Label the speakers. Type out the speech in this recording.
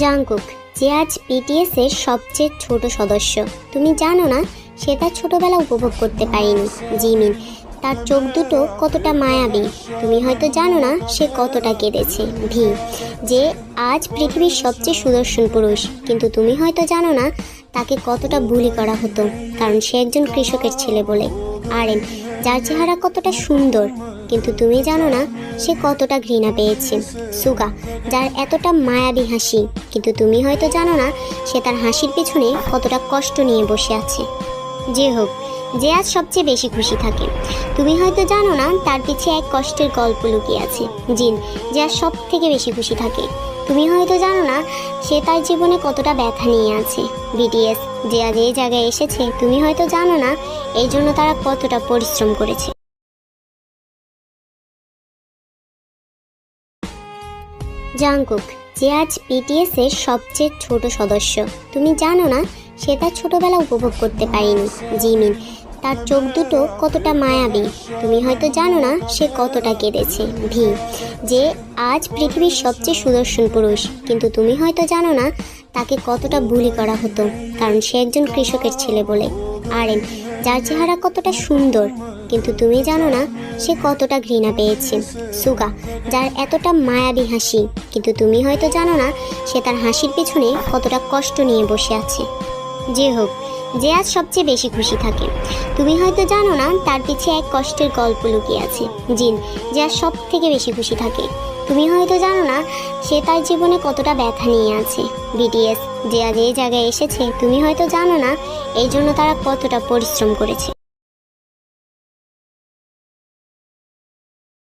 Speaker 1: Jungkook, যে আজ BTS এর সবচেয়ে ছোট সদস্য, তুমি জানো না সে তার ছোটবেলা উপভোগ করতে পারেনি। জিমিন, তার চোখ দুটো কতটা মায়াবী, তুমি হয়তো জানো না সে কতটা কেঁদেছে। ভি, যে আজ পৃথিবীর সবচেয়ে সুদর্শন পুরুষ, কিন্তু তুমি হয়তো জানো না তাকে কতটা বুলি করা হতো কারণ সে একজন কৃষকের ছেলে বলে। আরএন, যার চেহারা কতটা সুন্দর, কিন্তু তুমি জানো না সে কতটা ঘৃণা পেয়েছে। সুগা, যার এতটা মায়াবী হাসি, কিন্তু তুমি হয়তো জানো না সে তার হাসির পিছনে কতটা কষ্ট নিয়ে বসে আছে। যে হোক, যে আজ সবচেয়ে বেশি খুশি থাকে, তুমি হয়তো জানো না তার পিছে এক কষ্টের গল্প লুকিয়ে আছে। জিন, যে আজ সব থেকে বেশি খুশি থাকে, তুমি হয়তো জানো না সে তার জীবনে কতটা ব্যথা নিয়ে আছে। বিটিএস, যে আজ এই জায়গায় এসেছে, তুমি হয়তো জানো না এই জন্য তারা কতটা পরিশ্রম করেছে। জাংকুক, যে আজ বিটিএস এর সবচেয়ে ছোট সদস্য, তুমি জানো না সে তার ছোটবেলা উপভোগ করতে পারেনি। জিমিন, তার চোখ দুটো কতটা মায়াবী, তুমি হয়তো জানো না সে কতটা কেঁদেছে। ভি, যে আজ পৃথিবীর সবচেয়ে সুদর্শন পুরুষ, কিন্তু তুমি হয়তো জানো না তাকে কতটা বুলি করা হতো কারণ সে একজন কৃষকের ছেলে বলে। আরএন, যার চেহারা কতটা সুন্দর, কিন্তু তুমি জানো না সে কতটা ঘৃণা পেয়েছে। সুগা, যার এতটা মায়াবী হাসি, কিন্তু তুমি হয়তো জানো না সে তার হাসির পিছনে কতটা কষ্ট নিয়ে বসে আছে। যে হোক, যে আজ সবচেয়ে বেশি খুশি থাকে, তুমি হয়তো জানো না তার পিছে এক কষ্টের গল্প লুকিয়ে আছে। জিন, যে আজ সব থেকে বেশি খুশি থাকে, তুমি হয়তো জানো না সে তার জীবনে কতটা ব্যথা নিয়ে আছে। বিটিএস, যে আজ এই জায়গায় এসেছে, তুমি হয়তো জানো না এই জন্য তারা কতটা পরিশ্রম করেছে।